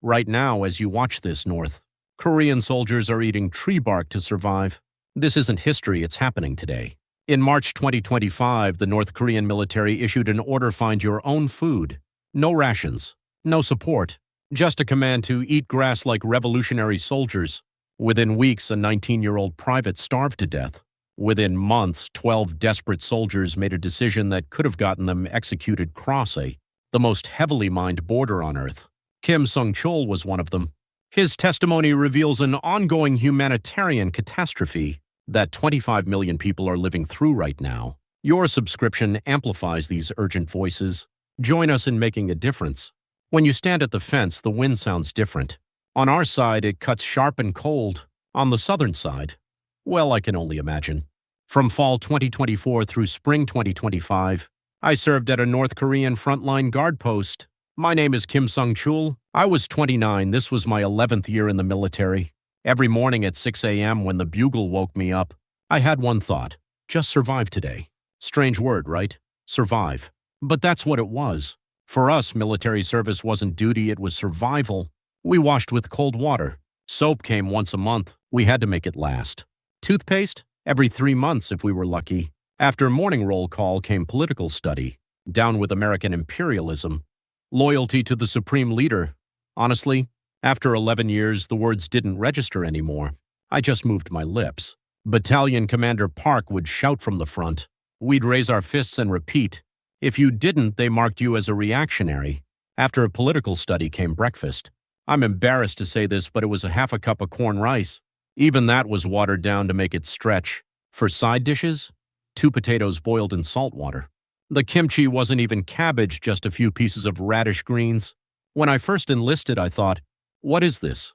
Right now, as you watch this, North Korean soldiers are eating tree bark to survive. This isn't history, it's happening today. In March 2025, the North Korean military issued an order: find your own food. No rations, no support, just a command to eat grass like revolutionary soldiers. Within weeks, a 19-year-old private starved to death. Within months, 12 desperate soldiers made a decision that could have gotten them executed cross the most heavily mined border on Earth. Kim Sung-chul was one of them. His testimony reveals an ongoing humanitarian catastrophe that 25 million people are living through right now. Your subscription amplifies these urgent voices. Join us in making a difference. When you stand at the fence, the wind sounds different. On our side, it cuts sharp and cold. On the southern side, well, I can only imagine. From fall 2024 through spring 2025, I served at a North Korean frontline guard post. My name is Kim Sung-chul. I was 29. This was my 11th year in the military. Every morning at 6 a.m. when the bugle woke me up, I had one thought: just survive today. Strange word, right? Survive. But that's what it was. For us, military service wasn't duty, it was survival. We washed with cold water. Soap came once a month. We had to make it last. Toothpaste? Every 3 months if we were lucky. After morning roll call came political study. Down with American imperialism. Loyalty to the supreme leader. Honestly, after 11 years, the words didn't register anymore. I just moved my lips. Battalion Commander Park would shout from the front. We'd raise our fists and repeat. If you didn't, they marked you as a reactionary. After a political study came breakfast. I'm embarrassed to say this, but it was a half a cup of corn rice. Even that was watered down to make it stretch. For side dishes, 2 potatoes boiled in salt water. The kimchi wasn't even cabbage, just a few pieces of radish greens. When I first enlisted, I thought, what is this?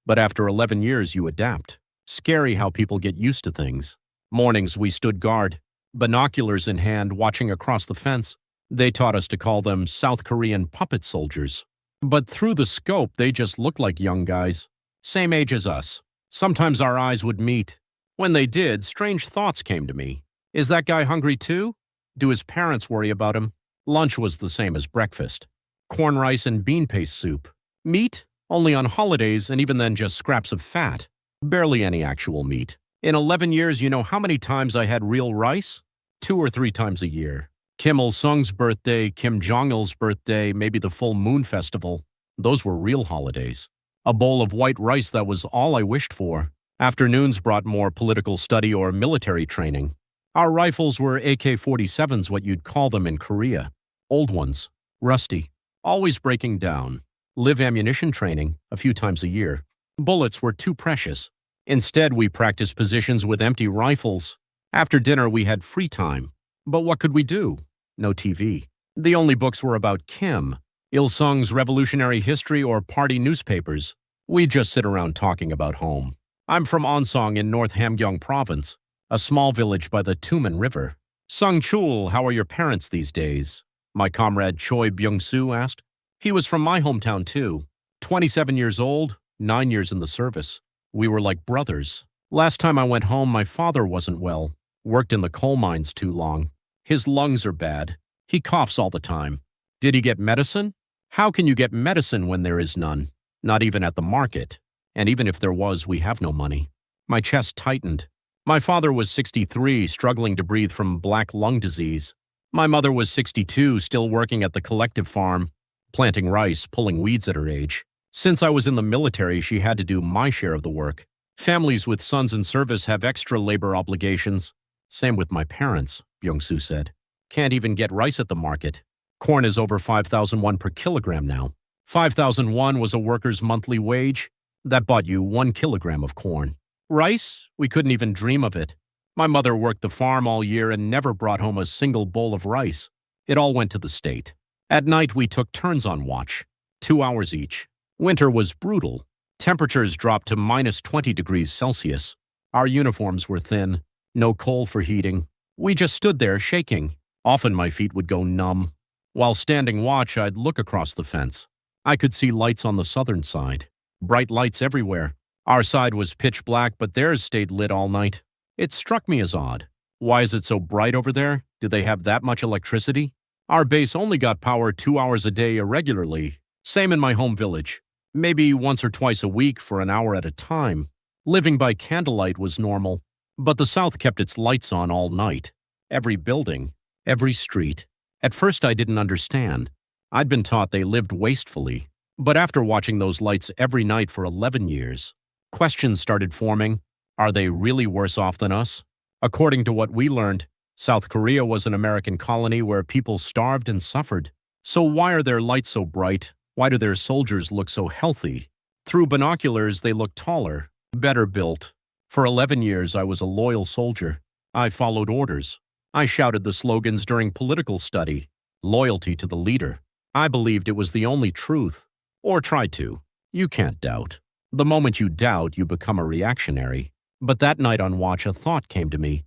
But after 11 years, you adapt. Scary how people get used to things. Mornings we stood guard, binoculars in hand, watching across the fence. They taught us to call them South Korean puppet soldiers. But through the scope, they just looked like young guys. Same age as us. Sometimes our eyes would meet. When they did, strange thoughts came to me. Is that guy hungry too? Do his parents worry about him? Lunch was the same as breakfast. Corn rice and bean paste soup. Meat? Only on holidays, and even then just scraps of fat. Barely any actual meat. In 11 years, you know how many times I had real rice? 2 or 3 times a year. Kim Il-sung's birthday, Kim Jong-il's birthday, maybe the full moon festival. Those were real holidays. A bowl of white rice, that was all I wished for. Afternoons brought more political study or military training. Our rifles were AK-47s, what you'd call them in Korea. Old ones, rusty, always breaking down. Live ammunition training, a few times a year. Bullets were too precious. Instead, we practiced positions with empty rifles. After dinner, we had free time. But what could we do? No TV. The only books were about Kim, Il-sung's revolutionary history, or party newspapers. We'd just sit around talking about home. I'm from Onsong in North Hamgyong Province, a small village by the Tumen River. Sung-chul, how are your parents these days? My comrade Choi Byung-soo asked. He was from my hometown too. 27 years old, 9 years in the service. We were like brothers. Last time I went home, my father wasn't well. Worked in the coal mines too long. His lungs are bad. He coughs all the time. Did he get medicine? How can you get medicine when there is none? Not even at the market. And even if there was, we have no money. My chest tightened. My father was 63, struggling to breathe from black lung disease. My mother was 62, still working at the collective farm, planting rice, pulling weeds at her age. Since I was in the military, she had to do my share of the work. Families with sons in service have extra labor obligations. Same with my parents, Byung-soo said. Can't even get rice at the market. Corn is over 5,000 won per kilogram now. 5,000 won was a worker's monthly wage. That bought you 1 kilogram of corn. Rice? We couldn't even dream of it. My mother worked the farm all year and never brought home a single bowl of rice. It all went to the state. At night, we took turns on watch, 2 hours each. Winter was brutal. Temperatures dropped to -20 degrees Celsius. Our uniforms were thin. No coal for heating. We just stood there shaking. Often my feet would go numb. While standing watch, I'd look across the fence. I could see lights on the southern side. Bright lights everywhere. Our side was pitch black, but theirs stayed lit all night. It struck me as odd. Why is it so bright over there? Do they have that much electricity? Our base only got power 2 hours a day irregularly. Same in my home village. Maybe once or twice a week for an hour at a time. Living by candlelight was normal, but the South kept its lights on all night. Every building, every street. At first I didn't understand. I'd been taught they lived wastefully. But after watching those lights every night for 11 years, questions started forming. Are they really worse off than us? According to what we learned, South Korea was an American colony where people starved and suffered. So why are their lights so bright? Why do their soldiers look so healthy? Through binoculars, they look taller, better built. For 11 years, I was a loyal soldier. I followed orders. I shouted the slogans during political study. Loyalty to the leader. I believed it was the only truth. Or tried to. You can't doubt. The moment you doubt, you become a reactionary. But that night on watch, a thought came to me.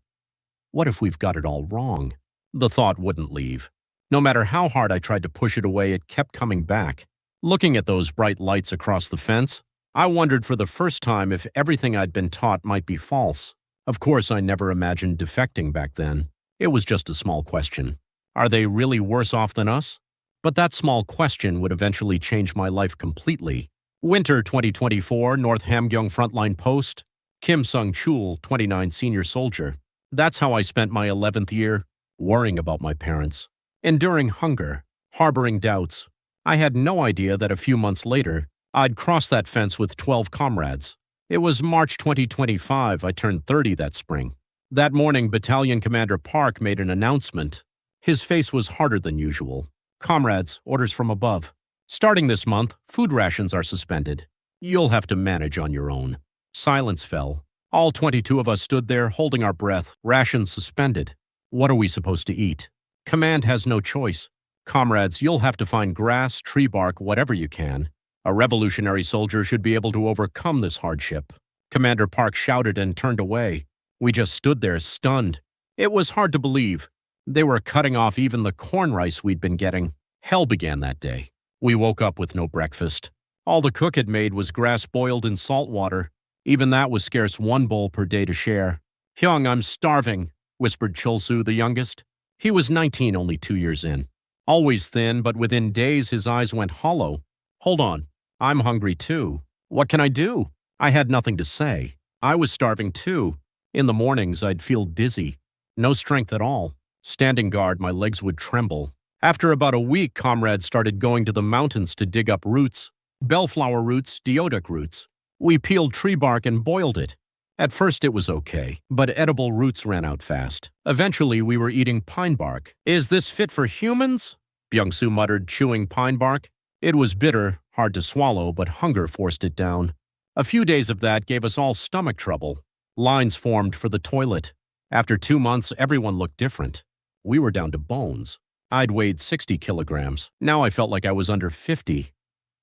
What if we've got it all wrong? The thought wouldn't leave. No matter how hard I tried to push it away, it kept coming back. Looking at those bright lights across the fence, I wondered for the first time if everything I'd been taught might be false. Of course, I never imagined defecting back then. It was just a small question. Are they really worse off than us? But that small question would eventually change my life completely. Winter 2024, North Hamgyong Frontline Post. Kim Sung-chul, 29, senior soldier. That's how I spent my 11th year, worrying about my parents. Enduring hunger, harboring doubts. I had no idea that a few months later, I'd cross that fence with 12 comrades. It was March 2025, I turned 30 that spring. That morning, Battalion Commander Park made an announcement. His face was harder than usual. Comrades, orders from above. Starting this month, food rations are suspended. You'll have to manage on your own. Silence fell. All 22 of us stood there, holding our breath, rations suspended. What are we supposed to eat? Command has no choice. Comrades, you'll have to find grass, tree bark, whatever you can. A revolutionary soldier should be able to overcome this hardship. Commander Park shouted and turned away. We just stood there, stunned. It was hard to believe. They were cutting off even the corn rice we'd been getting. Hell began that day. We woke up with no breakfast. All the cook had made was grass boiled in salt water. Even that was scarce 1 bowl per day to share. Hyung, I'm starving, whispered Chulsu, the youngest. He was 19, only 2 years in. Always thin, but within days his eyes went hollow. Hold on, I'm hungry too. What can I do? I had nothing to say. I was starving too. In the mornings, I'd feel dizzy. No strength at all. Standing guard, my legs would tremble. After about a week, comrades started going to the mountains to dig up roots. Bellflower roots, deodoc roots. We peeled tree bark and boiled it. At first it was okay, but edible roots ran out fast. Eventually we were eating pine bark. Is this fit for humans? Byung-soo muttered, chewing pine bark. It was bitter, hard to swallow, but hunger forced it down. A few days of that gave us all stomach trouble. Lines formed for the toilet. After 2 months, everyone looked different. We were down to bones. I'd weighed 60 kilograms. Now I felt like I was under 50.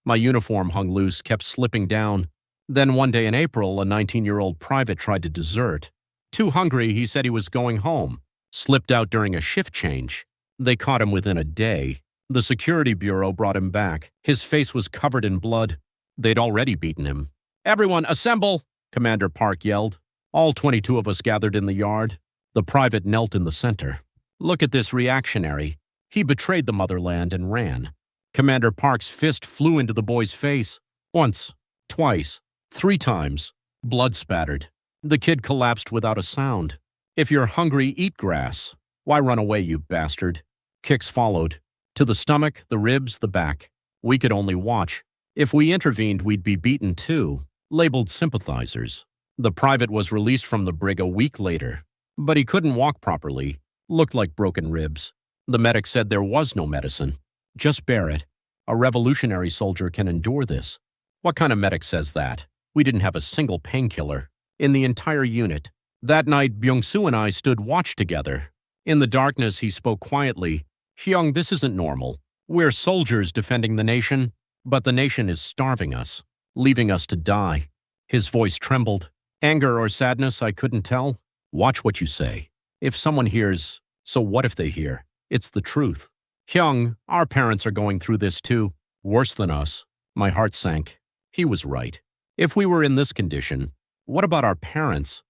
My uniform hung loose, kept slipping down. Then one day in April, a 19-year-old private tried to desert. Too hungry, he said he was going home. Slipped out during a shift change. They caught him within a day. The security bureau brought him back. His face was covered in blood. They'd already beaten him. Everyone, assemble! Commander Park yelled. All 22 of us gathered in the yard. The private knelt in the center. Look at this reactionary. He betrayed the motherland and ran. Commander Park's fist flew into the boy's face. Once, twice, 3 times. Blood spattered. The kid collapsed without a sound. If you're hungry, eat grass. Why run away, you bastard? Kicks followed. To the stomach, the ribs, the back. We could only watch. If we intervened, we'd be beaten too. Labeled sympathizers. The private was released from the brig a week later. But he couldn't walk properly. Looked like broken ribs. The medic said there was no medicine. Just bear it. A revolutionary soldier can endure this. What kind of medic says that? We didn't have a single painkiller. In the entire unit. That night, Byung-soo and I stood watch together. In the darkness, he spoke quietly. Hyung, this isn't normal. We're soldiers defending the nation, but the nation is starving us, leaving us to die. His voice trembled. Anger or sadness, I couldn't tell. Watch what you say. If someone hears, so what if they hear? It's the truth. Hyung, our parents are going through this too. Worse than us. My heart sank. He was right. If we were in this condition, what about our parents?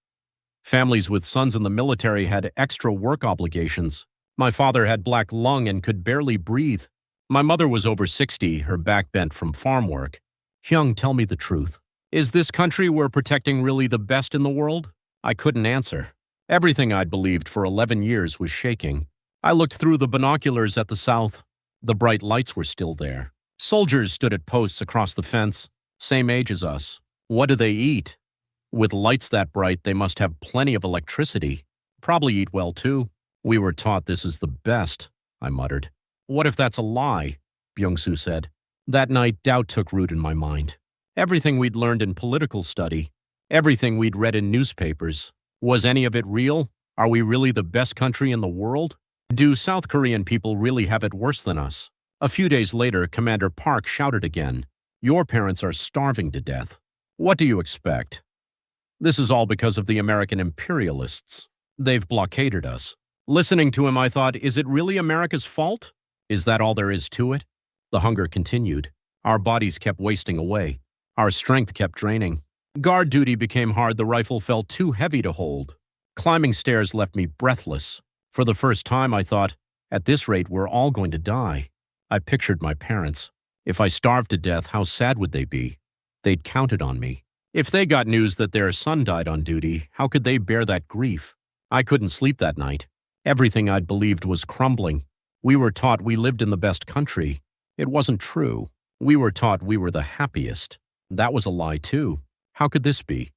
Families with sons in the military had extra work obligations. My father had black lung and could barely breathe. My mother was over 60, her back bent from farm work. Hyung, tell me the truth. Is this country we're protecting really the best in the world? I couldn't answer. Everything I'd believed for 11 years was shaking. I looked through the binoculars at the south. The bright lights were still there. Soldiers stood at posts across the fence, same age as us. What do they eat? With lights that bright, they must have plenty of electricity. Probably eat well, too. We were taught this is the best, I muttered. What if that's a lie? Byung-soo said. That night, doubt took root in my mind. Everything we'd learned in political study, everything we'd read in newspapers, was any of it real? Are we really the best country in the world? Do South Korean people really have it worse than us? A few days later, Commander Park shouted again, "Your parents are starving to death. What do you expect?" This is all because of the American imperialists. They've blockaded us. Listening to him, I thought, is it really America's fault? Is that all there is to it? The hunger continued. Our bodies kept wasting away. Our strength kept draining. Guard duty became hard. The rifle felt too heavy to hold. Climbing stairs left me breathless. For the first time, I thought, at this rate, we're all going to die. I pictured my parents. If I starved to death, how sad would they be? They'd counted on me. If they got news that their son died on duty, how could they bear that grief? I couldn't sleep that night. Everything I'd believed was crumbling. We were taught we lived in the best country. It wasn't true. We were taught we were the happiest. That was a lie, too. How could this be?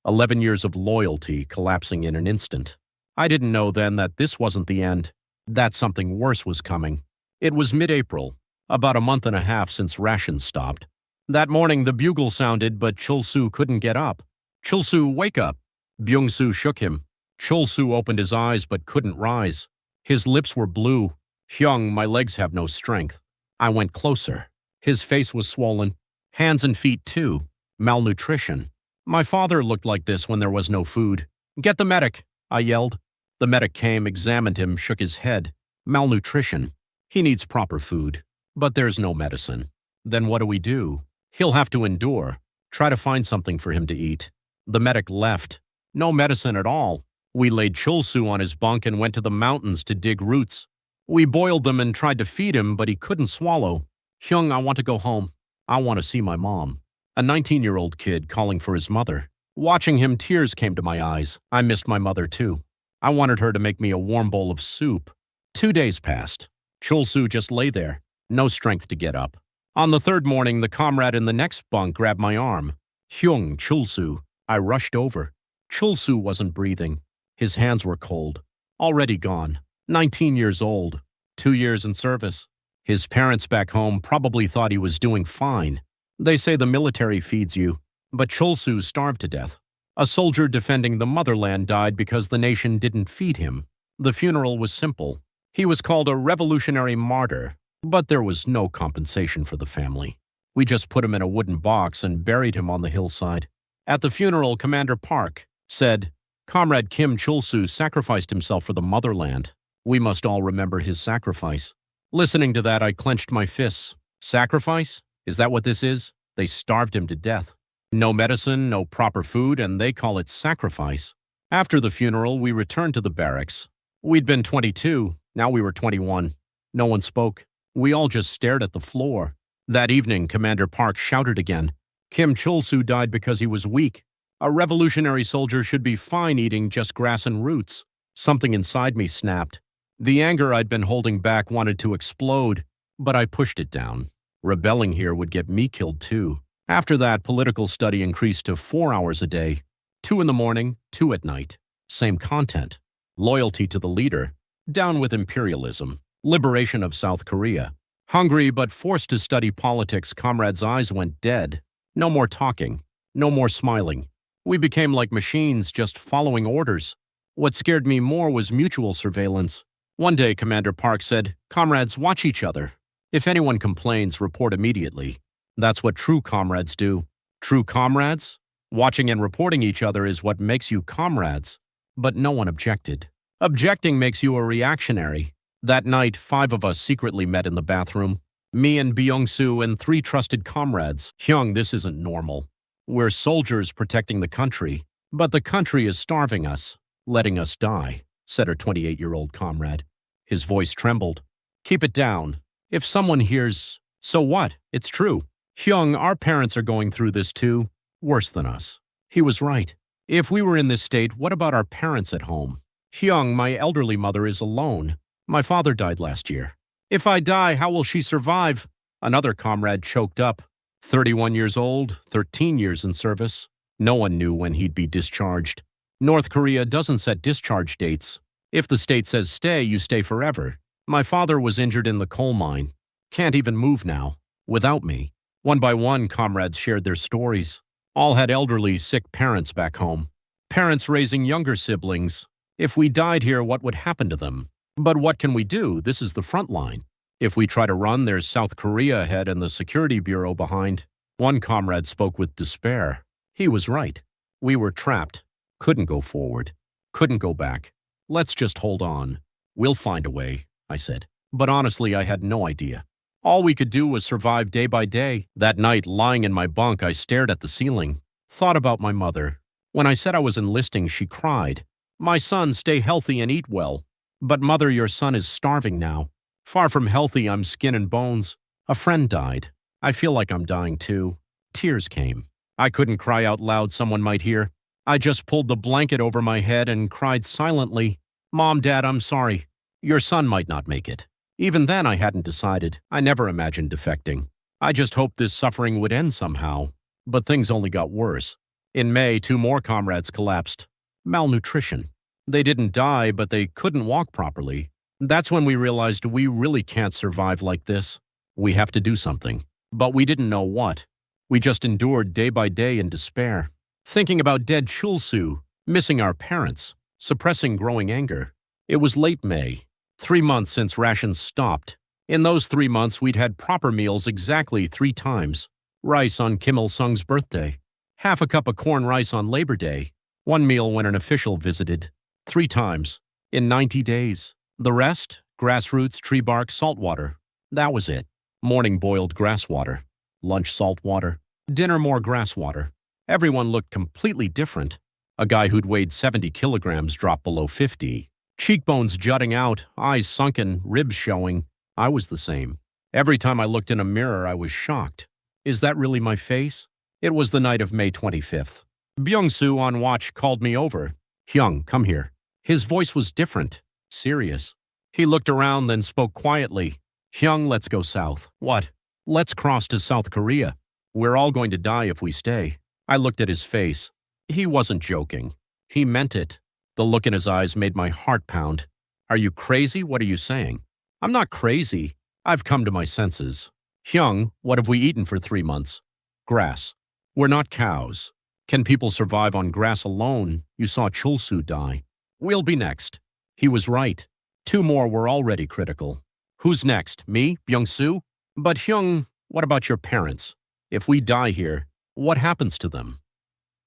11 years of loyalty collapsing in an instant. I didn't know then that this wasn't the end, that something worse was coming. It was mid-April, about a month and a half since rations stopped. That morning the bugle sounded, but Chul-soo couldn't get up. "Chul-soo, wake up!" Byung-soo shook him. Chul-soo opened his eyes but couldn't rise. His lips were blue. "Hyung, my legs have no strength." I went closer. His face was swollen. Hands and feet, too. Malnutrition. My father looked like this when there was no food. "Get the medic!" I yelled. The medic came, examined him, shook his head. Malnutrition. He needs proper food. But there's no medicine. Then what do? He'll have to endure. Try to find something for him to eat. The medic left. No medicine at all. We laid Chul-soo on his bunk and went to the mountains to dig roots. We boiled them and tried to feed him, but he couldn't swallow. "Hyung, I want to go home. I want to see my mom." A 19-year-old kid calling for his mother. Watching him, tears came to my eyes. I missed my mother, too. I wanted her to make me a warm bowl of soup. 2 days passed. Chul-soo just lay there, no strength to get up. On the third morning, the comrade in the next bunk grabbed my arm. "Hyung, Chul-soo." I rushed over. Chul-soo wasn't breathing. His hands were cold. Already gone. 19 years old. 2 years in service. His parents back home probably thought he was doing fine. They say the military feeds you, but Chul-soo starved to death. A soldier defending the motherland died because the nation didn't feed him. The funeral was simple. He was called a revolutionary martyr, but there was no compensation for the family. We just put him in a wooden box and buried him on the hillside. At the funeral, Commander Park said, "Comrade Kim Chul-soo sacrificed himself for the motherland. We must all remember his sacrifice." Listening to that, I clenched my fists. Sacrifice? Is that what this is? They starved him to death. No medicine, no proper food, and they call it sacrifice. After the funeral, we returned to the barracks. We'd been 22, now we were 21. No one spoke. We all just stared at the floor. That evening, Commander Park shouted again. Kim Chul-soo died because he was weak. A revolutionary soldier should be fine eating just grass and roots. Something inside me snapped. The anger I'd been holding back wanted to explode, but I pushed it down. Rebelling here would get me killed too. After that, political study increased to 4 hours a day. 2 in the morning, 2 at night. Same content. Loyalty to the leader. Down with imperialism. Liberation of South Korea. Hungry but forced to study politics, comrades' eyes went dead. No more talking. No more smiling. We became like machines, just following orders. What scared me more was mutual surveillance. One day, Commander Park said, "Comrades, watch each other. If anyone complains, report immediately." That's what true comrades do. True comrades? Watching and reporting each other is what makes you comrades. But no one objected. Objecting makes you a reactionary. That night, 5 of us secretly met in the bathroom. Me and Byung-soo and 3 trusted comrades. "Hyung, this isn't normal. We're soldiers protecting the country, but the country is starving us, letting us die," said her 28-year-old comrade. His voice trembled. "Keep it down. If someone hears, so what? It's true. Hyung, our parents are going through this too. Worse than us. He was right. If we were in this state, what about our parents at home? Hyung, my elderly mother is alone. My father died last year. If I die, how will she survive? Another comrade choked up. 31 years old, 13 years in service. No one knew when he'd be discharged. North Korea doesn't set discharge dates. If the state says stay, you stay forever. My father was injured in the coal mine. Can't even move now. Without me. One by one, comrades shared their stories. All had elderly, sick parents back home. Parents raising younger siblings. If we died here, what would happen to them? But what can we do? This is the front line. If we try to run, there's South Korea ahead and the security bureau behind. One comrade spoke with despair. He was right. We were trapped. Couldn't go forward. Couldn't go back. Let's just hold on. We'll find a way, I said. But honestly, I had no idea. All we could do was survive day by day. That night, lying in my bunk, I stared at the ceiling. Thought about my mother. When I said I was enlisting, she cried. My son, stay healthy and eat well. But mother, your son is starving now. Far from healthy, I'm skin and bones. A friend died. I feel like I'm dying too. Tears came. I couldn't cry out loud, someone might hear. I just pulled the blanket over my head and cried silently. Mom, Dad, I'm sorry. Your son might not make it. Even then, I hadn't decided. I never imagined defecting. I just hoped this suffering would end somehow. But things only got worse. In May, 2 more comrades collapsed. Malnutrition. They didn't die, but they couldn't walk properly. That's when we realized we really can't survive like this. We have to do something. But we didn't know what. We just endured day by day in despair. Thinking about dead Chulsu, missing our parents, suppressing growing anger. It was late May, 3 months since rations stopped. In those 3 months, we'd had proper meals exactly 3 times. Rice on Kim Il-sung's birthday. Half a cup of corn rice on Labor Day. 1 meal when an official visited. 3 times. In 90 days. The rest? Grassroots, tree bark, salt water. That was it. Morning boiled grass water. Lunch salt water. Dinner more grass water. Everyone looked completely different. A guy who'd weighed 70 kilograms dropped below 50. Cheekbones jutting out, eyes sunken, ribs showing. I was the same. Every time I looked in a mirror, I was shocked. Is that really my face? It was the night of May 25th. Byung-soo on watch called me over. Hyung, come here. His voice was different, serious. He looked around, then spoke quietly. Hyung, let's go south. What? Let's cross to South Korea. We're all going to die if we stay. I looked at his face. He wasn't joking. He meant it. The look in his eyes made my heart pound. Are you crazy? What are you saying? I'm not crazy. I've come to my senses. Hyung, what have we eaten for 3 months? Grass. We're not cows. Can people survive on grass alone? You saw Chulsu die. We'll be next. He was right. 2 more were already critical. Who's next? Me? Byung-soo? But Hyung, what about your parents? If we die here, what happens to them?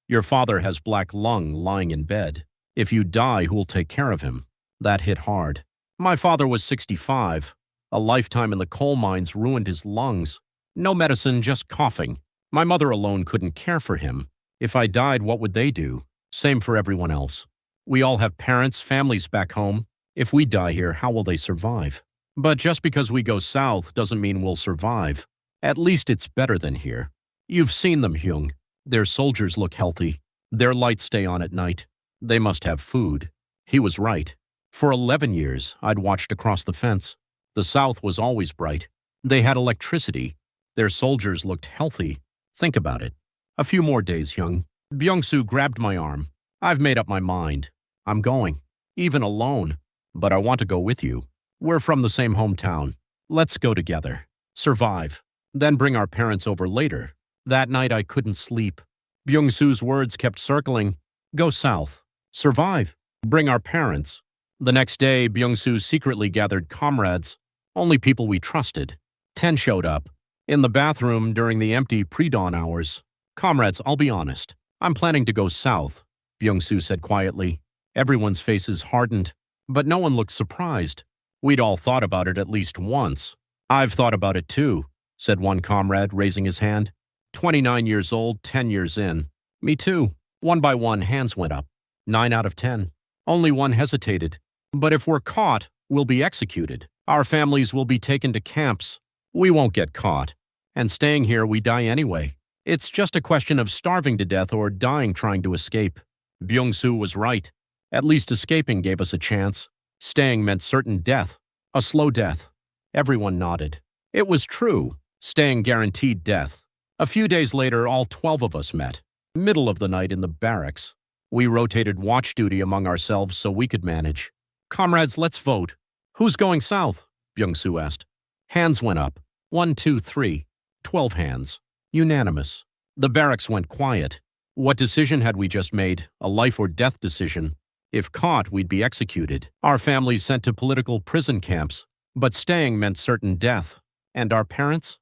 Your father has black lung lying in bed. If you die, who'll take care of him? That hit hard. My father was 65. A lifetime in the coal mines ruined his lungs. No medicine, just coughing. My mother alone couldn't care for him. If I died, what would they do? Same for everyone else. We all have parents, families back home. If we die here, how will they survive? But just because we go south doesn't mean we'll survive. At least it's better than here. You've seen them, Hyung. Their soldiers look healthy. Their lights stay on at night. They must have food. He was right. For 11 years, I'd watched across the fence. The south was always bright. They had electricity. Their soldiers looked healthy. Think about it. A few more days, Hyung. Byung-soo grabbed my arm. I've made up my mind. I'm going. Even alone. But I want to go with you. We're from the same hometown. Let's go together. Survive. Then bring our parents over later. That night I couldn't sleep. Byung-soo's words kept circling. Go south. Survive. Bring our parents. The next day, Byung-soo secretly gathered comrades. Only people we trusted. 10 showed up. In the bathroom during the empty pre-dawn hours. Comrades, I'll be honest. I'm planning to go south, Byung-soo said quietly. Everyone's faces hardened, but no one looked surprised. We'd all thought about it at least once. I've thought about it too, said one comrade, raising his hand. 29 years old, 10 years in. Me too. One by one, hands went up. 9 out of 10. Only one hesitated. But if we're caught, we'll be executed. Our families will be taken to camps. We won't get caught. And staying here, we die anyway. It's just a question of starving to death or dying trying to escape. Byung-soo was right. At least escaping gave us a chance. Staying meant certain death, a slow death. Everyone nodded. It was true. Staying guaranteed death. A few days later, all 12 of us met. Middle of the night in the barracks. We rotated watch duty among ourselves so we could manage. Comrades, let's vote. Who's going south? Byung-soo asked. Hands went up. 1, 2, 3. 12 hands. Unanimous. The barracks went quiet. What decision had we just made? A life or death decision. If caught, we'd be executed. Our families sent to political prison camps. But staying meant certain death. And our parents?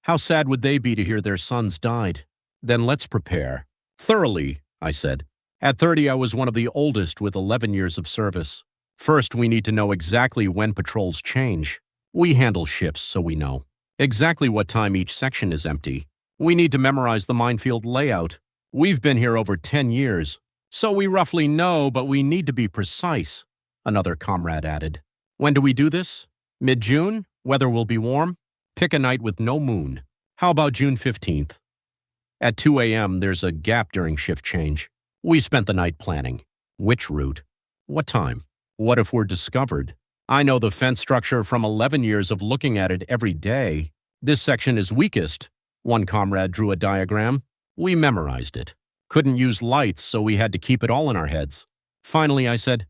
How sad would they be to hear their sons died? Then let's prepare. Thoroughly, I said. At 30, I was one of the oldest with 11 years of service. First, we need to know exactly when patrols change. We handle shifts, so we know exactly what time each section is empty. We need to memorize the minefield layout. We've been here over 10 years, so we roughly know, but we need to be precise, another comrade added. When do we do this? Mid-June? Weather will be warm? Pick a night with no moon. How about June 15th? At 2 a.m., there's a gap during shift change. We spent the night planning. Which route? What time? What if we're discovered? I know the fence structure from 11 years of looking at it every day. This section is weakest. One comrade drew a diagram. We memorized it. Couldn't use lights, so we had to keep it all in our heads. Finally, I said,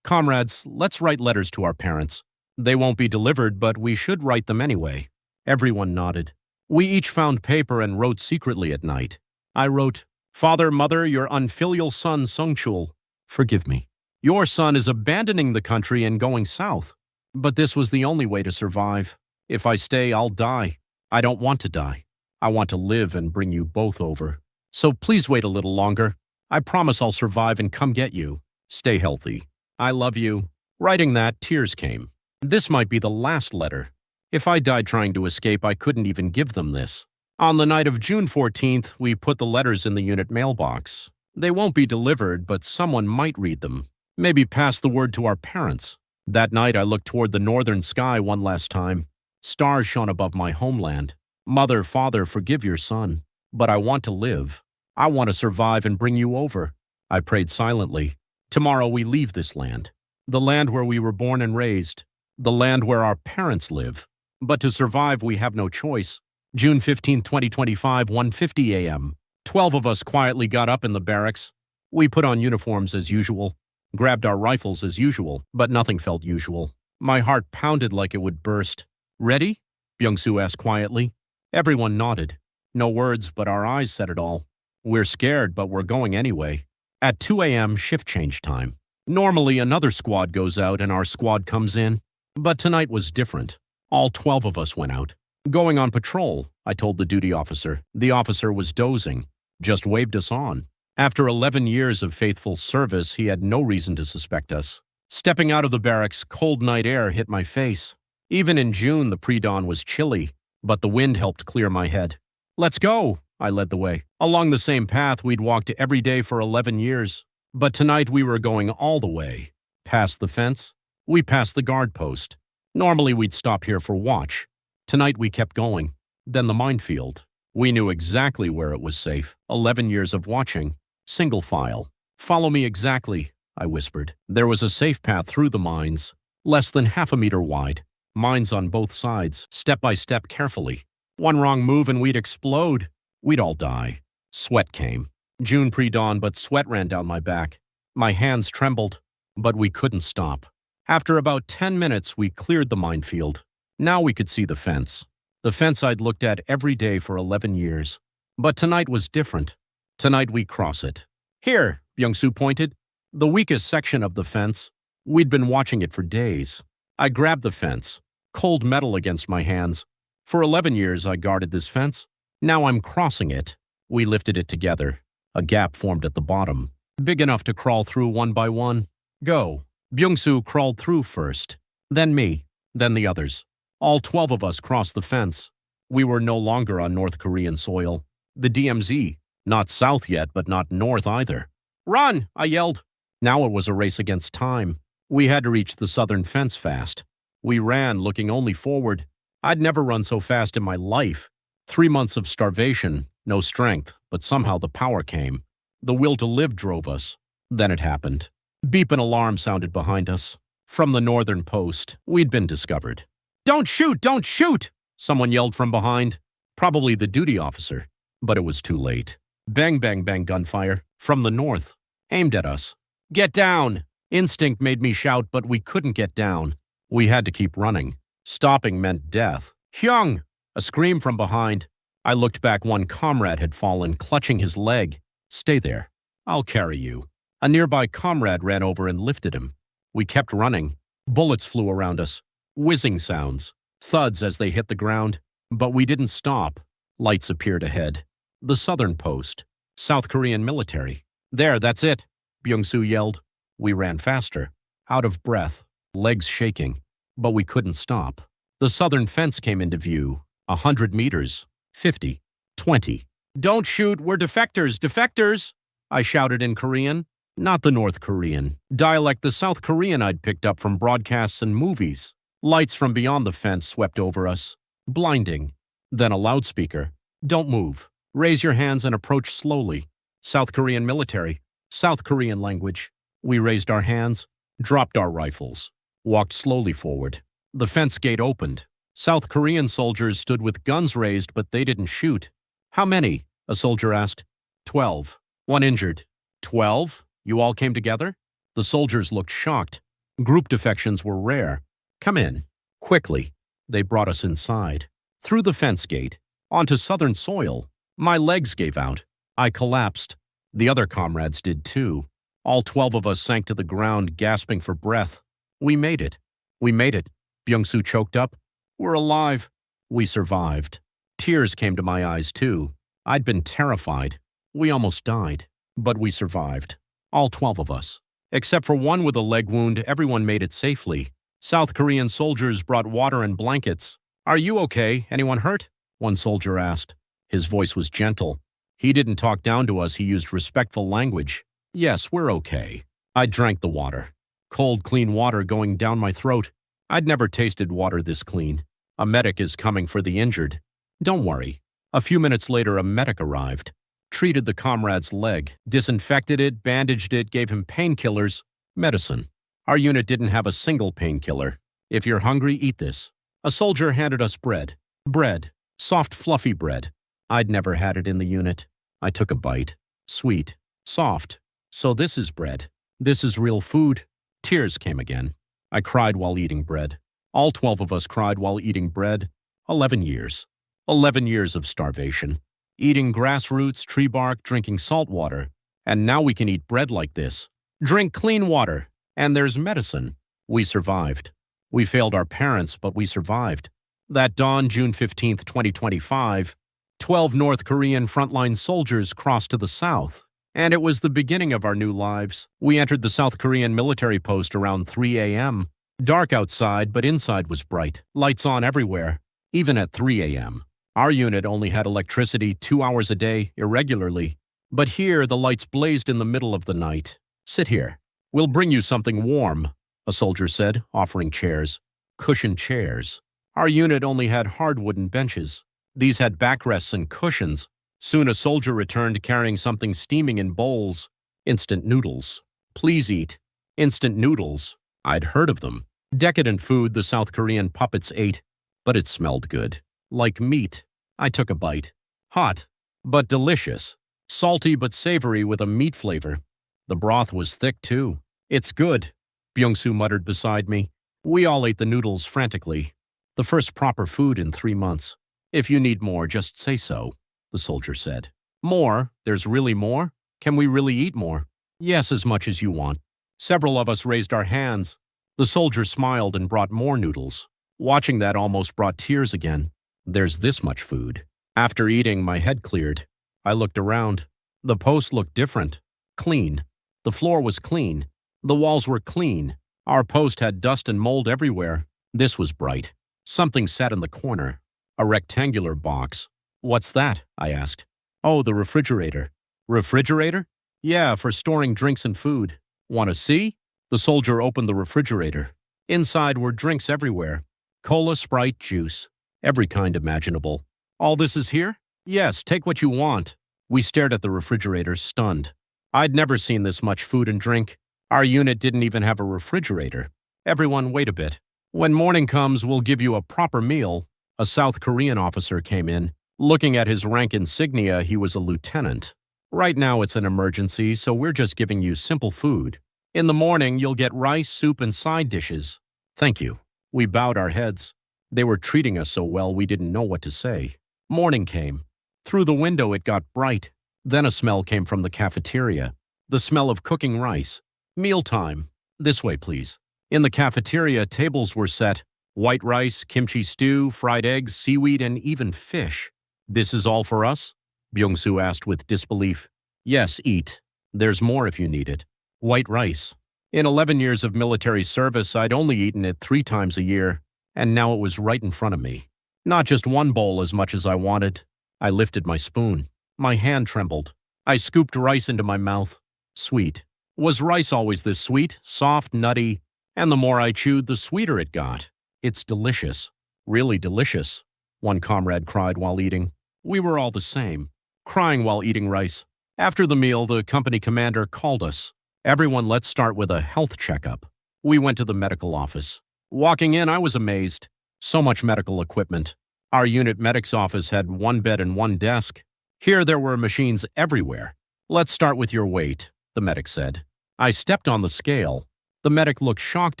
Comrades, let's write letters to our parents. They won't be delivered, but we should write them anyway. Everyone nodded. We each found paper and wrote secretly at night. I wrote, Father, Mother, your unfilial son, Sungchul, forgive me. Your son is abandoning the country and going south. But this was the only way to survive. If I stay, I'll die. I don't want to die. I want to live and bring you both over. So please wait a little longer. I promise I'll survive and come get you. Stay healthy. I love you. Writing that, tears came. This might be the last letter. If I died trying to escape, I couldn't even give them this. On the night of June 14th, we put the letters in the unit mailbox. They won't be delivered, but someone might read them. Maybe pass the word to our parents. That night, I looked toward the northern sky one last time. Stars shone above my homeland. Mother, Father, forgive your son. But I want to live. I want to survive and bring you over. I prayed silently. Tomorrow we leave this land. The land where we were born and raised. The land where our parents live. But to survive, we have no choice. June 15, 2025, 1:50 a.m. 12 of us quietly got up in the barracks. We put on uniforms as usual, grabbed our rifles as usual, but nothing felt usual. My heart pounded like it would burst. Ready? Byung-soo asked quietly. Everyone nodded. No words, but our eyes said it all. We're scared, but we're going anyway. At 2 a.m., shift change time. Normally, another squad goes out and our squad comes in. But tonight was different. All 12 of us went out. Going on patrol, I told the duty officer. The officer was dozing, just waved us on. After 11 years of faithful service, he had no reason to suspect us. Stepping out of the barracks, cold night air hit my face. Even in June, the pre-dawn was chilly, but the wind helped clear my head. Let's go, I led the way. Along the same path we'd walked every day for 11 years. But tonight we were going all the way. Past the fence, we passed the guard post. Normally we'd stop here for watch. Tonight we kept going. Then the minefield. We knew exactly where it was safe. 11 years of watching. Single file. Follow me exactly, I whispered. There was a safe path through the mines, less than half a meter wide. Mines on both sides, step by step carefully. One wrong move and we'd explode. We'd all die. Sweat came. June pre-dawn, but sweat ran down my back. My hands trembled, but we couldn't stop. After about 10 minutes, we cleared the minefield. Now we could see the fence. The fence I'd looked at every day for 11 years. But tonight was different. Tonight we cross it. Here, Byung-soo pointed. The weakest section of the fence. We'd been watching it for days. I grabbed the fence. Cold metal against my hands. For 11 years I guarded this fence. Now I'm crossing it. We lifted it together. A gap formed at the bottom, big enough to crawl through one by one. Go. Byung-soo crawled through first. Then me. Then the others. All 12 of us crossed the fence. We were no longer on North Korean soil. The DMZ. Not south yet, but not north either. Run! I yelled. Now it was a race against time. We had to reach the southern fence fast. We ran, looking only forward. I'd never run so fast in my life. 3 months of starvation, no strength, but somehow the power came. The will to live drove us. Then it happened. Beep, an alarm sounded behind us. From the northern post, we'd been discovered. "Don't shoot! Don't shoot!" someone yelled from behind. Probably the duty officer. But it was too late. Bang, bang, bang gunfire. From the north. Aimed at us. "Get down!" Instinct made me shout, but we couldn't get down. We had to keep running. Stopping meant death. "Hyung!" A scream from behind. I looked back. One comrade had fallen, clutching his leg. "Stay there. I'll carry you." A nearby comrade ran over and lifted him. We kept running. Bullets flew around us. Whizzing sounds. Thuds as they hit the ground. But we didn't stop. Lights appeared ahead. The southern post. South Korean military. "There, that's it," Byung-soo yelled. We ran faster. Out of breath. Legs shaking. But we couldn't stop. The southern fence came into view. 100 meters. 50. 20. "Don't shoot, we're defectors, defectors!" I shouted in Korean. Not the North Korean. Dialect, the South Korean I'd picked up from broadcasts and movies. Lights from beyond the fence swept over us. Blinding. Then a loudspeaker. "Don't move. Raise your hands and approach slowly. South Korean military. South Korean language." We raised our hands, dropped our rifles, walked slowly forward. The fence gate opened. South Korean soldiers stood with guns raised, but they didn't shoot. "How many?" a soldier asked. 12. One injured. 12? You all came together? The soldiers looked shocked. Group defections were rare. "Come in." Quickly. They brought us inside. Through the fence gate. Onto southern soil. My legs gave out. I collapsed. The other comrades did too. All 12 of us sank to the ground, gasping for breath. "We made it. We made it." Byung-soo choked up. "We're alive." We survived. Tears came to my eyes too. I'd been terrified. We almost died. But we survived. All 12 of us. Except for one with a leg wound, everyone made it safely. South Korean soldiers brought water and blankets. "Are you okay? Anyone hurt?" one soldier asked. His voice was gentle. He didn't talk down to us, he used respectful language. "Yes, we're okay." I drank the water. Cold, clean water going down my throat. I'd never tasted water this clean. A medic is coming for the injured. Don't worry. A few minutes later, a medic arrived. Treated the comrade's leg, disinfected it, bandaged it, gave him painkillers, medicine. Our unit didn't have a single painkiller. "If you're hungry, eat this." A soldier handed us bread. Bread. Soft, fluffy bread. I'd never had it in the unit. I took a bite. Sweet. Soft. So this is bread. This is real food. Tears came again. I cried while eating bread. All 12 of us cried while eating bread. 11 years. 11 years of starvation. Eating grass roots, tree bark, drinking salt water. And now we can eat bread like this. Drink clean water. And there's medicine. We survived. We failed our parents, but we survived. That dawn, June 15th, 2025, 12 North Korean frontline soldiers crossed to the south. And it was the beginning of our new lives. We entered the South Korean military post around 3 a.m. Dark outside, but inside was bright. Lights on everywhere, even at 3 a.m. Our unit only had electricity 2 hours a day, irregularly. But here, the lights blazed in the middle of the night. "Sit here. We'll bring you something warm," a soldier said, offering chairs. Cushioned chairs. Our unit only had hard wooden benches. These had backrests and cushions. Soon a soldier returned carrying something steaming in bowls. Instant noodles. "Please eat." Instant noodles. I'd heard of them. Decadent food the South Korean puppets ate. But it smelled good. Like meat. I took a bite. Hot, but delicious. Salty but savory with a meat flavor. The broth was thick too. "It's good," Byung-soo muttered beside me. We all ate the noodles frantically. The first proper food in 3 months. "If you need more, just say so," the soldier said. "More? There's really more? Can we really eat more?" "Yes, as much as you want." Several of us raised our hands. The soldier smiled and brought more noodles. Watching that almost brought tears again. There's this much food. After eating, my head cleared. I looked around. The post looked different. Clean. The floor was clean. The walls were clean. Our post had dust and mold everywhere. This was bright. Something sat in the corner. A rectangular box. "What's that?" I asked. "Oh, the refrigerator." "Refrigerator?" "Yeah, for storing drinks and food." "Want to see?" The soldier opened the refrigerator. Inside were drinks everywhere. Cola, Sprite, juice. Every kind imaginable. All this is here? Yes, take what you want. We stared at the refrigerator, stunned. I'd never seen this much food and drink. Our unit didn't even have a refrigerator. Everyone, wait a bit. When morning comes, we'll give you a proper meal. A South Korean officer came in. Looking at his rank insignia, he was a lieutenant. Right now it's an emergency, so we're just giving you simple food. In the morning, you'll get rice, soup, and side dishes. Thank you. We bowed our heads. They were treating us so well we didn't know what to say. Morning came. Through the window it got bright. Then a smell came from the cafeteria. The smell of cooking rice. Mealtime. This way, please. In the cafeteria, tables were set. White rice, kimchi stew, fried eggs, seaweed, and even fish. This is all for us? Byung-soo asked with disbelief. Yes, eat. There's more if you need it. White rice. In 11 years of military service, I'd only eaten it 3 times a year, and now it was right in front of me. Not just one bowl as much as I wanted. I lifted my spoon. My hand trembled. I scooped rice into my mouth. Sweet. Was rice always this sweet, soft, nutty? And the more I chewed, the sweeter it got. It's delicious. Really delicious, one comrade cried while eating. We were all the same, crying while eating rice. After the meal, the company commander called us. Everyone, let's start with a health checkup. We went to the medical office. Walking in, I was amazed. So much medical equipment. Our unit medic's office had 1 bed and 1 desk. Here there were machines everywhere. Let's start with your weight, the medic said. I stepped on the scale. The medic looked shocked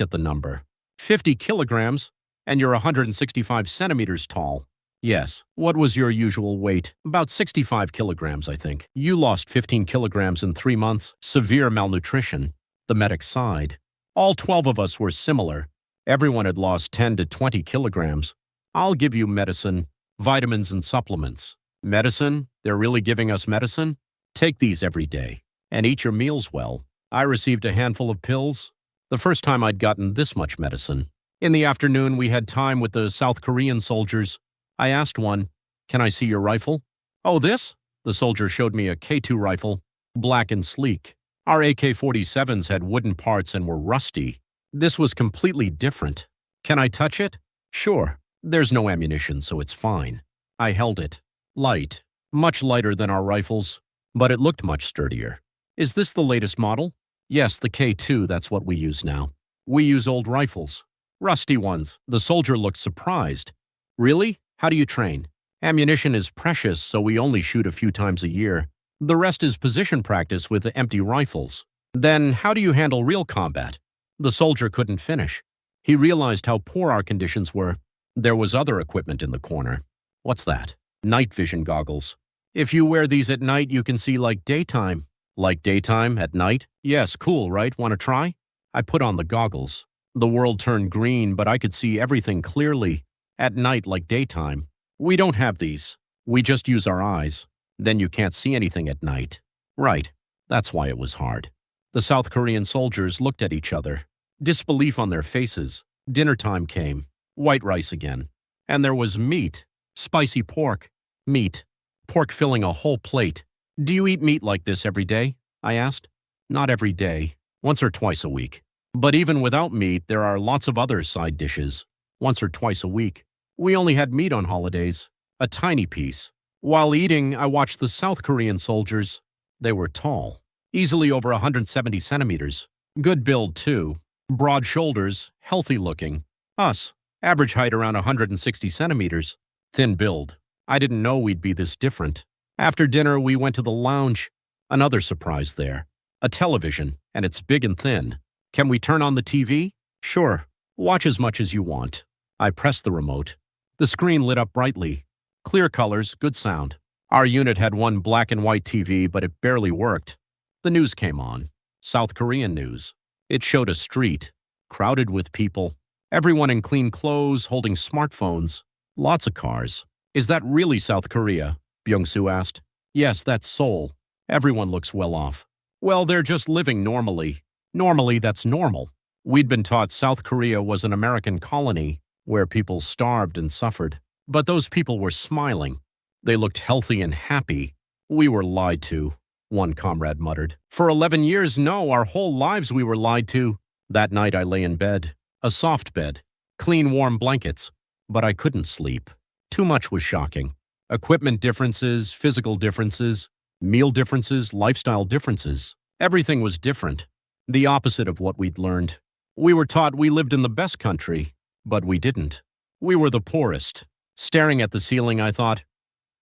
at the number. 50 kilograms, and you're 165 centimeters tall. Yes. What was your usual weight? About 65 kilograms, I think. You lost 15 kilograms in 3 months. Severe malnutrition. The medic sighed. All 12 of us were similar. Everyone had lost 10 to 20 kilograms. I'll give you medicine, vitamins and supplements. Medicine? They're really giving us medicine? Take these every day. And eat your meals well. I received a handful of pills. The first time I'd gotten this much medicine. In the afternoon, we had time with the South Korean soldiers. I asked one, "Can I see your rifle?" "Oh, this?" The soldier showed me a K2 rifle, black and sleek. Our AK-47s had wooden parts and were rusty. This was completely different. "Can I touch it?" "Sure. There's no ammunition, so it's fine." I held it. Light. Much lighter than our rifles, but it looked much sturdier. "Is this the latest model?" "Yes, the K2, that's what we use now." "We use old rifles." "Rusty ones." The soldier looked surprised. "Really? How do you train?" "Ammunition is precious, so we only shoot a few times a year. The rest is position practice with empty rifles." "Then how do you handle real combat?" The soldier couldn't finish. He realized how poor our conditions were. There was other equipment in the corner. "What's that?" "Night vision goggles. If you wear these at night, you can see like daytime." "Like daytime at night?" "Yes, cool, right? Want to try?" I put on the goggles. The world turned green, but I could see everything clearly. At night like daytime. "We don't have these. We just use our eyes. Then you can't see anything at night." "Right. That's why it was hard." The South Korean soldiers looked at each other. Disbelief on their faces. Dinner time came. White rice again. And there was meat. Spicy pork. Meat. Pork filling a whole plate. "Do you eat meat like this every day?" I asked. "Not every day. Once or twice a week. But even without meat, there are lots of other side dishes. Once or twice a week. We only had meat on holidays. A tiny piece. While eating, I watched the South Korean soldiers. They were tall. Easily over 170 centimeters. Good build, too. Broad shoulders, healthy looking. Us. Average height around 160 centimeters. Thin build. I didn't know we'd be this different. After dinner, we went to the lounge. Another surprise there. A television, and it's big and thin. "Can we turn on the TV?" "Sure. Watch as much as you want." I pressed the remote. The screen lit up brightly. Clear colors, good sound. Our unit had one black and white TV, but it barely worked. The news came on. South Korean news. It showed a street, crowded with people. Everyone in clean clothes, holding smartphones. Lots of cars. "Is that really South Korea?" Byung-soo asked. "Yes, that's Seoul. Everyone looks well off." "Well, they're just living normally." "Normally, that's normal." We'd been taught South Korea was an American colony where people starved and suffered. But those people were smiling. They looked healthy and happy. "We were lied to," one comrade muttered. "For 11 years, no, our whole lives we were lied to." That night I lay in bed. A soft bed. Clean, warm blankets. But I couldn't sleep. Too much was shocking. Equipment differences, physical differences, meal differences, lifestyle differences. Everything was different. The opposite of what we'd learned. We were taught we lived in the best country, but we didn't. We were the poorest. Staring at the ceiling, I thought,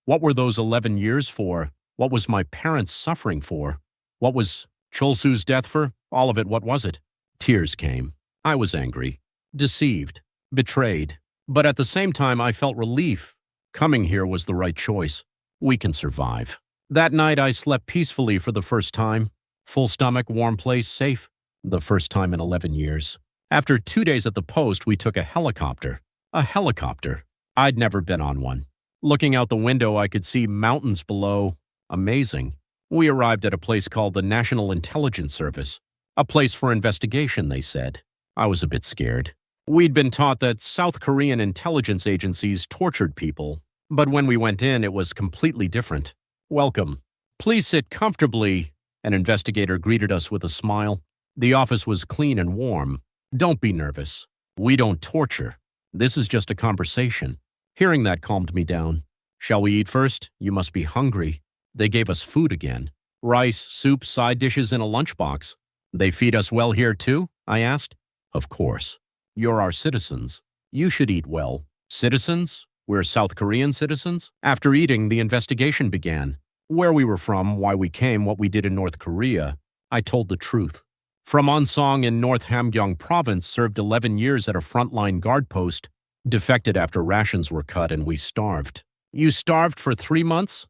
what were those 11 years for? What was my parents suffering for? What was Cholsu's death for? All of it, what was it? Tears came. I was angry, deceived, betrayed. But at the same time, I felt relief. Coming here was the right choice. We can survive. That night, I slept peacefully for the first time. Full stomach, warm place, safe. The first time in 11 years. After 2 days at the post, we took a helicopter. A helicopter. I'd never been on one. Looking out the window, I could see mountains below. Amazing. We arrived at a place called the National Intelligence Service. A place for investigation, they said. I was a bit scared. We'd been taught that South Korean intelligence agencies tortured people, but when we went in, it was completely different. Welcome. Please sit comfortably. An investigator greeted us with a smile. The office was clean and warm. Don't be nervous. We don't torture. This is just a conversation. Hearing that calmed me down. Shall we eat first? You must be hungry. They gave us food again. Rice, soup, side dishes in a lunchbox. They feed us well here too? I asked. Of course. You're our citizens. You should eat well. Citizens? We're South Korean citizens? After eating, the investigation began. Where we were from, why we came, what we did in North Korea. I told the truth. From Onsong in North Hamgyong Province, served 11 years at a frontline guard post, defected after rations were cut and we starved. You starved for 3 months?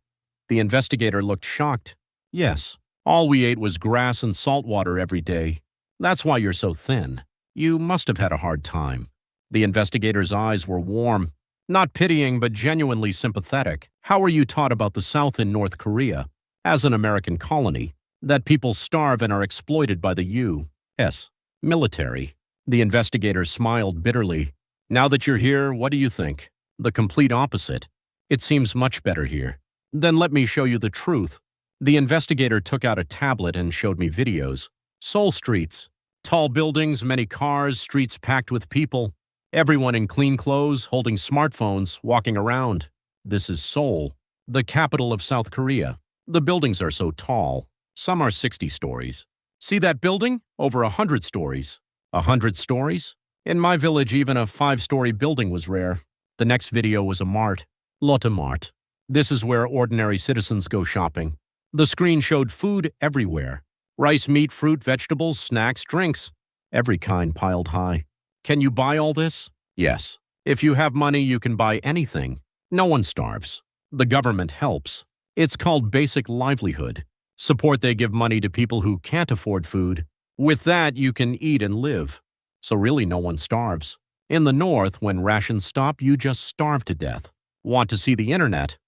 The investigator looked shocked. Yes. All we ate was grass and salt water every day. That's why you're so thin. You must have had a hard time. The investigator's eyes were warm. Not pitying, but genuinely sympathetic. How were you taught about the South in North Korea, as an American colony, that people starve and are exploited by the U.S. military? The investigator smiled bitterly. Now that you're here, what do you think? The complete opposite. It seems much better here. Then let me show you the truth. The investigator took out a tablet and showed me videos. Seoul streets. Tall buildings, many cars, streets packed with people. Everyone in clean clothes, holding smartphones, walking around. This is Seoul, the capital of South Korea. The buildings are so tall. Some are 60 stories. See that building? Over 100 stories. 100 stories? In my village, even a 5-story building was rare. The next video was a mart. Lotte Mart. This is where ordinary citizens go shopping. The screen showed food everywhere. Rice, meat, fruit, vegetables, snacks, drinks. Every kind piled high. Can you buy all this? Yes. If you have money, you can buy anything. No one starves. The government helps. It's called basic livelihood. Support they give money to people who can't afford food. With that, you can eat and live. So really no one starves. In the North, when rations stop, you just starve to death. Want to see the internet?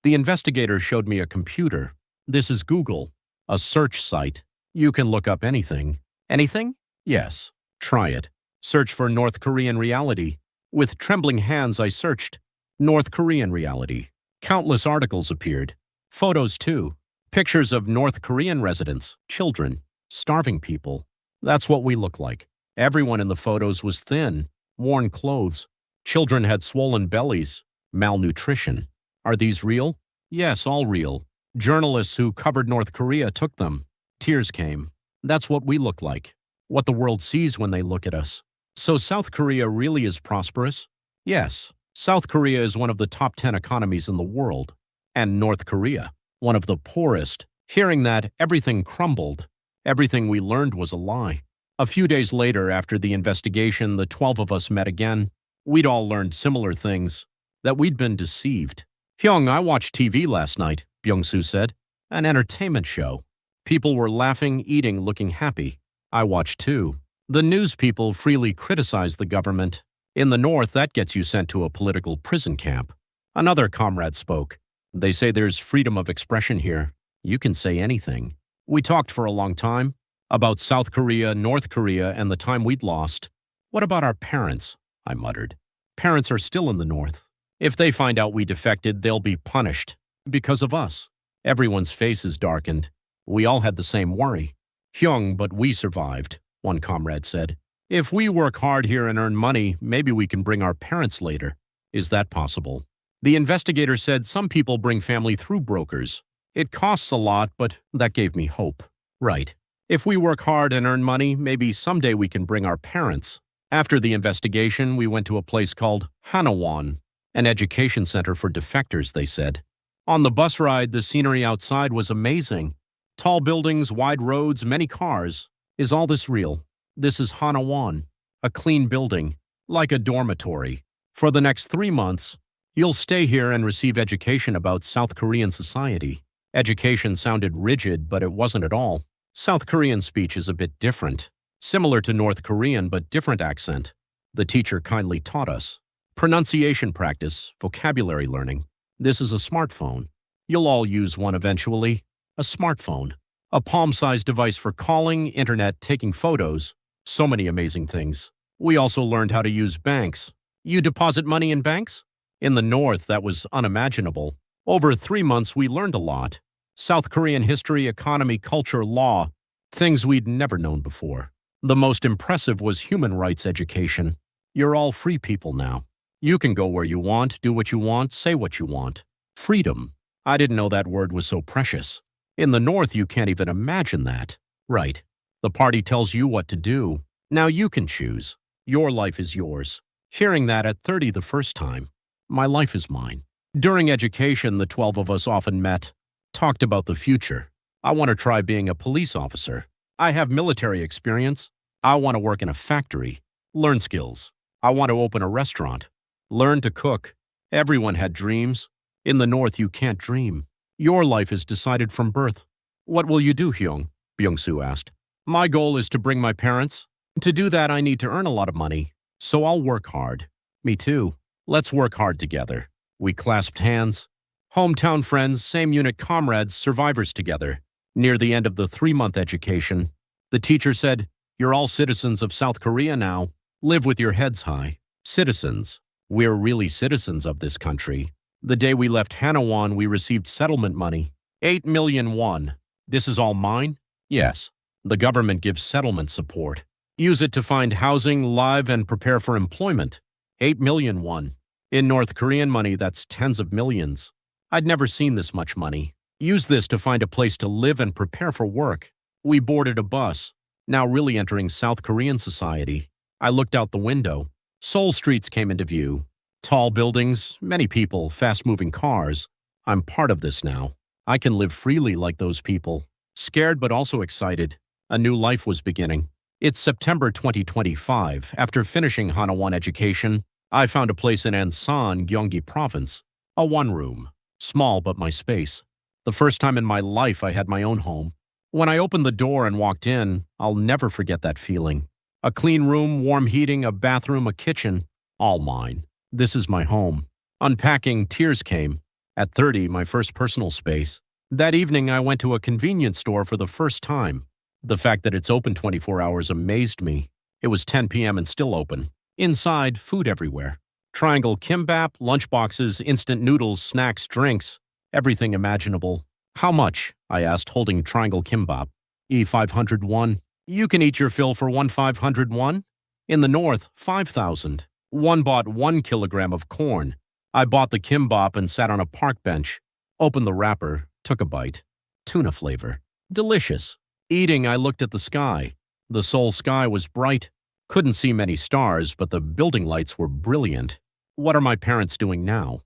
The investigator showed me a computer. This is Google, a search site. You can look up anything. Anything? Yes. Try it. Search for North Korean reality. With trembling hands, I searched. North Korean reality. Countless articles appeared. Photos, too. Pictures of North Korean residents, children, starving people. That's what we look like. Everyone in the photos was thin, worn clothes. Children had swollen bellies, malnutrition. Are these real? Yes, all real. Journalists who covered North Korea took them. Tears came. That's what we look like. What the world sees when they look at us. So South Korea really is prosperous? Yes. South Korea is one of the top 10 economies in the world. And North Korea, one of the poorest. Hearing that, everything crumbled. Everything we learned was a lie. A few days later, after the investigation, the 12 of us met again. We'd all learned similar things. That we'd been deceived. Hyung, I watched TV last night, Byung-soo said. An entertainment show. People were laughing, eating, looking happy. I watched too. The news people freely criticize the government. In the North, that gets you sent to a political prison camp. Another comrade spoke. They say there's freedom of expression here. You can say anything. We talked for a long time. About South Korea, North Korea, and the time we'd lost. What about our parents? I muttered. Parents are still in the North. If they find out we defected, they'll be punished. Because of us. Everyone's face is darkened. We all had the same worry. Hyung, but we survived, one comrade said. If we work hard here and earn money, maybe we can bring our parents later. Is that possible? The investigator said some people bring family through brokers. It costs a lot, but that gave me hope. Right. If we work hard and earn money, maybe someday we can bring our parents. After the investigation, we went to a place called Hanawan, an education center for defectors, they said. On the bus ride, the scenery outside was amazing. Tall buildings, wide roads, many cars. Is all this real? This is Hanawan, a clean building, like a dormitory. For the next 3 months, you'll stay here and receive education about South Korean society. Education sounded rigid, but it wasn't at all. South Korean speech is a bit different, similar to North Korean but different accent. The teacher kindly taught us. Pronunciation practice, vocabulary learning. This is a smartphone. You'll all use one eventually. A smartphone. A palm-sized device for calling, internet, taking photos. So many amazing things. We also learned how to use banks. You deposit money in banks? In the North, that was unimaginable. Over 3 months, we learned a lot. South Korean history, economy, culture, law. Things we'd never known before. The most impressive was human rights education. You're all free people now. You can go where you want, do what you want, say what you want. Freedom. I didn't know that word was so precious. In the North, you can't even imagine that. Right. The party tells you what to do. Now you can choose. Your life is yours. Hearing that at 30 the first time. My life is mine. During education, the 12 of us often met, talked about the future. I want to try being a police officer. I have military experience. I want to work in a factory. Learn skills. I want to open a restaurant. Learn to cook. Everyone had dreams. In the North, you can't dream. Your life is decided from birth. What will you do, Hyung? Byung-soo asked. My goal is to bring my parents. To do that, I need to earn a lot of money. So I'll work hard. Me too. Let's work hard together. We clasped hands. Hometown friends, same unit comrades, survivors together. Near the end of the 3-month education, the teacher said, You're all citizens of South Korea now. Live with your heads high. Citizens. We're really citizens of this country. The day we left Hanawan, we received settlement money. 8 million won. This is all mine? Yes. The government gives settlement support. Use it to find housing, live, and prepare for employment. 8 million won. In North Korean money, that's tens of millions. I'd never seen this much money. Use this to find a place to live and prepare for work. We boarded a bus, now really entering South Korean society. I looked out the window. Seoul streets came into view. Tall buildings, many people, fast-moving cars. I'm part of this now. I can live freely like those people. Scared but also excited. A new life was beginning. It's September 2025. After finishing Hanawan education, I found a place in Ansan, Gyeonggi Province. A one-room. Small but my space. The first time in my life I had my own home. When I opened the door and walked in, I'll never forget that feeling. A clean room, warm heating, a bathroom, a kitchen. All mine. This is my home. Unpacking, tears came. At 30, my first personal space. That evening, I went to a convenience store for the first time. The fact that it's open 24 hours amazed me. It was 10 p.m. and still open. Inside, food everywhere. Triangle kimbap, lunchboxes, instant noodles, snacks, drinks. Everything imaginable. How much? I asked, holding triangle kimbap. 500 won. You can eat your fill for 500 won? In the North, 5,000. One bought 1 kilogram of corn. I bought the kimbap and sat on a park bench. Opened the wrapper, took a bite. Tuna flavor. Delicious. Eating, I looked at the sky. The Seoul sky was bright. Couldn't see many stars, but the building lights were brilliant. What are my parents doing now?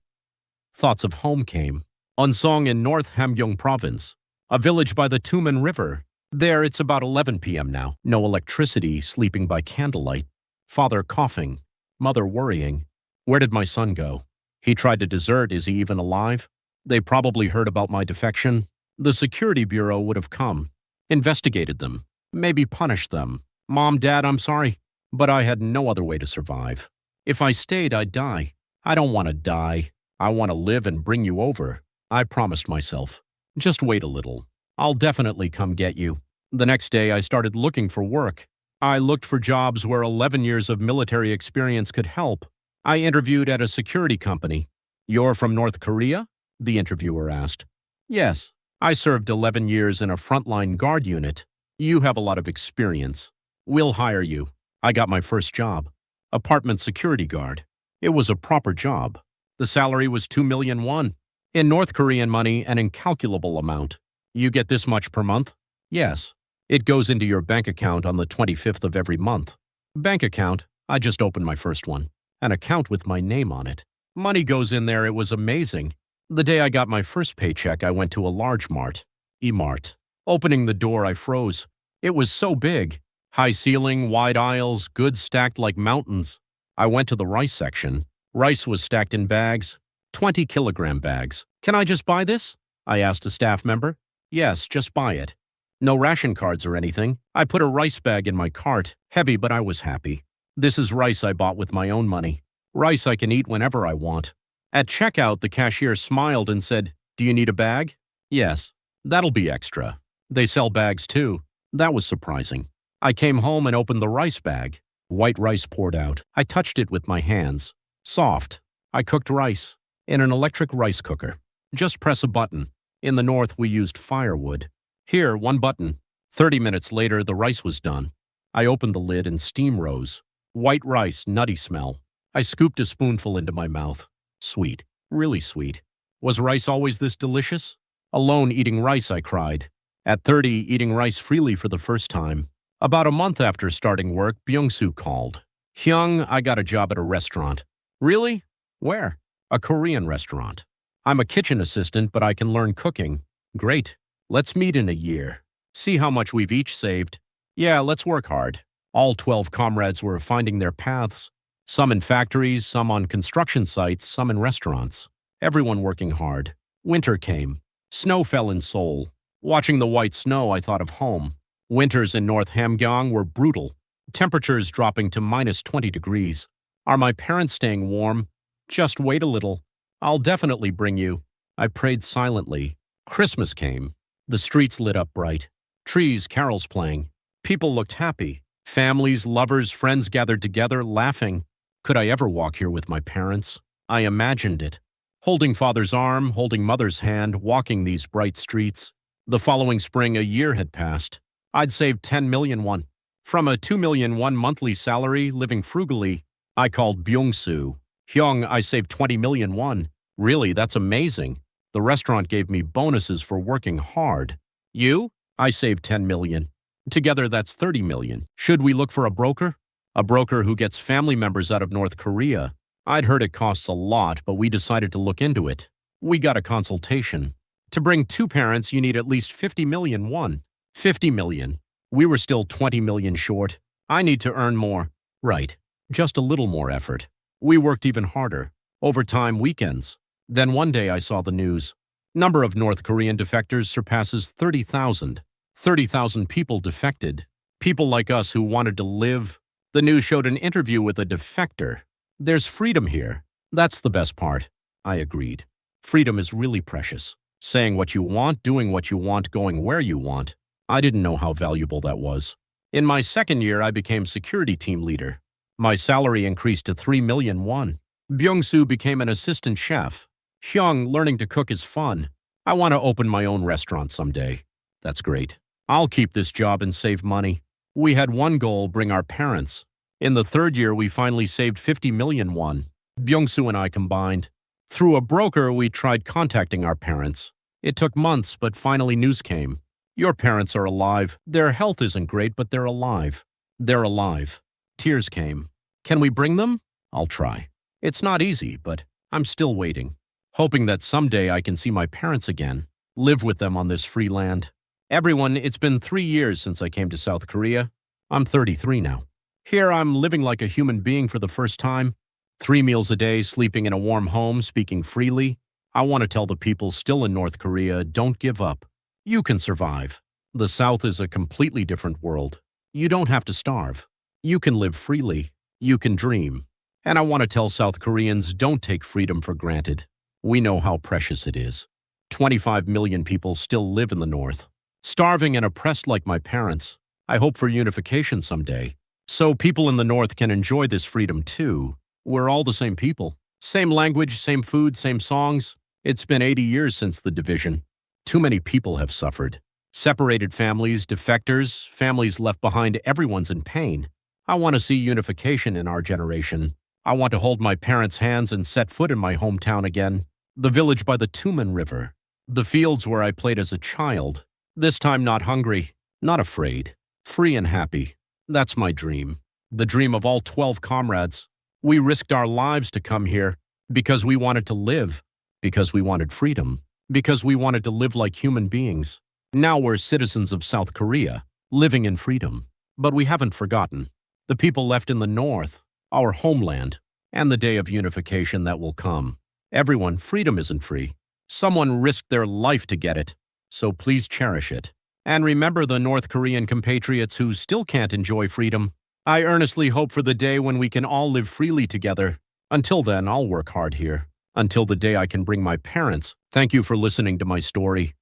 Thoughts of home came. Unsong in North Hamgyong Province. A village by the Tumen River. There, it's about 11 p.m. now. No electricity, sleeping by candlelight. Father coughing. Mother worrying. Where did my son go? He tried to desert. Is he even alive? They probably heard about my defection. The security bureau would have come. Investigated them. Maybe punished them. Mom, Dad, I'm sorry. But I had no other way to survive. If I stayed, I'd die. I don't want to die. I want to live and bring you over. I promised myself. Just wait a little. I'll definitely come get you. The next day, I started looking for work. I looked for jobs where 11 years of military experience could help. I interviewed at a security company. You're from North Korea? The interviewer asked. Yes. I served 11 years in a Frontline guard unit. You have a lot of experience. We'll hire you. I got my first job. Apartment security guard. It was a proper job. The salary was 2,000,000 won. In North Korean money, an incalculable amount. You get this much per month? Yes. It goes into your bank account on the 25th of every month. Bank account? I just opened my first one. An account with my name on it. Money goes in there, it was amazing. The day I got my first paycheck, I went to a large mart. E-Mart. Opening the door, I froze. It was so big. High ceiling, wide aisles, goods stacked like mountains. I went to the rice section. Rice was stacked in bags, 20-kilogram bags. Can I just buy this? I asked a staff member. Yes, just buy it. No ration cards or anything. I put a rice bag in my cart. Heavy, but I was happy. This is rice I bought with my own money. Rice I can eat whenever I want. At checkout, the cashier smiled and said, "Do you need a bag?" Yes. That'll be extra. They sell bags too. That was surprising. I came home and opened the rice bag. White rice poured out. I touched it with my hands. Soft. I cooked rice. In an electric rice cooker. Just press a button. In the north, we used firewood. Here, one button. 30 minutes later, the rice was done. I opened the lid and steam rose. White rice, nutty smell. I scooped a spoonful into my mouth. Sweet. Really sweet. Was rice always this delicious? Alone eating rice, I cried. At 30, eating rice freely for the first time. About a month after starting work, Byung-soo called. "Hyung, I got a job at a restaurant." "Really? Where?" "A Korean restaurant. I'm a kitchen assistant, but I can learn cooking." "Great. Let's meet in a year. See how much we've each saved." "Yeah, let's work hard." All 12 comrades were finding their paths. Some in factories, some on construction sites, some in restaurants. Everyone working hard. Winter came. Snow fell in Seoul. Watching the white snow, I thought of home. Winters in North Hamgyong were brutal. Temperatures dropping to -20 degrees. Are my parents staying warm? Just wait a little. I'll definitely bring you. I prayed silently. Christmas came. The streets lit up bright. Trees, carols playing. People looked happy. Families, lovers, friends gathered together, laughing. Could I ever walk here with my parents? I imagined it. Holding father's arm, holding mother's hand, walking these bright streets. The following spring, a year had passed. I'd saved 10,000,000 won. From a 2,000,000 won monthly salary, living frugally, I called Byung-soo. "Hyung, I saved 20,000,000 won. Really, that's amazing. The restaurant gave me bonuses for working hard." "You?" "I saved 10,000,000. Together, that's 30,000,000. Should we look for a broker?" "A broker who gets family members out of North Korea." I'd heard it costs a lot, but we decided to look into it. We got a consultation. To bring 2 parents, you need at least 50,000,000 won. 50,000,000. We were still 20,000,000 short. I need to earn more. Right. Just a little more effort. We worked even harder. Overtime, weekends. Then one day I saw the news. Number of North Korean defectors surpasses 30,000. 30,000 people defected. People like us who wanted to live. The news showed an interview with a defector. There's freedom here. That's the best part. I agreed. Freedom is really precious. Saying what you want, doing what you want, going where you want. I didn't know how valuable that was. In my second year, I became security team leader. My salary increased to 3,000,000 won. Byung-soo became an assistant chef. Hyung, learning to cook is fun. I want to open my own restaurant someday. That's great. I'll keep this job and save money. We had one goal, bring our parents. In the third year, we finally saved 50,000,000 won. Byung-soo and I combined. Through a broker, we tried contacting our parents. It took months, but finally news came. Your parents are alive. Their health isn't great, but they're alive. They're alive. Tears came. Can we bring them? I'll try. It's not easy, but I'm still waiting. Hoping that someday I can see my parents again. Live with them on this free land. Everyone, it's been 3 years since I came to South Korea. I'm 33 now. Here I'm living like a human being for the first time. 3 meals a day, sleeping in a warm home, speaking freely. I want to tell the people still in North Korea, don't give up. You can survive. The South is a completely different world. You don't have to starve. You can live freely. You can dream. And I want to tell South Koreans, don't take freedom for granted. We know how precious it is. 25 million people still live in the North. Starving and oppressed like my parents. I hope for unification someday. So people in the North can enjoy this freedom too. We're all the same people. Same language, same food, same songs. It's been 80 years since the division. Too many people have suffered. Separated families, defectors, families left behind, everyone's in pain. I want to see unification in our generation. I want to hold my parents' hands and set foot in my hometown again. The village by the Tumen River. The fields where I played as a child. This time not hungry, not afraid, free and happy. That's my dream. The dream of all 12 comrades. We risked our lives to come here because we wanted to live, because we wanted freedom, because we wanted to live like human beings. Now we're citizens of South Korea, living in freedom. But we haven't forgotten. The people left in the north, our homeland, and the day of unification that will come. Everyone, freedom isn't free. Someone risked their life to get it, so please cherish it. And remember the North Korean compatriots who still can't enjoy freedom. I earnestly hope for the day when we can all live freely together. Until then, I'll work hard here. Until the day I can bring my parents. Thank you for listening to my story.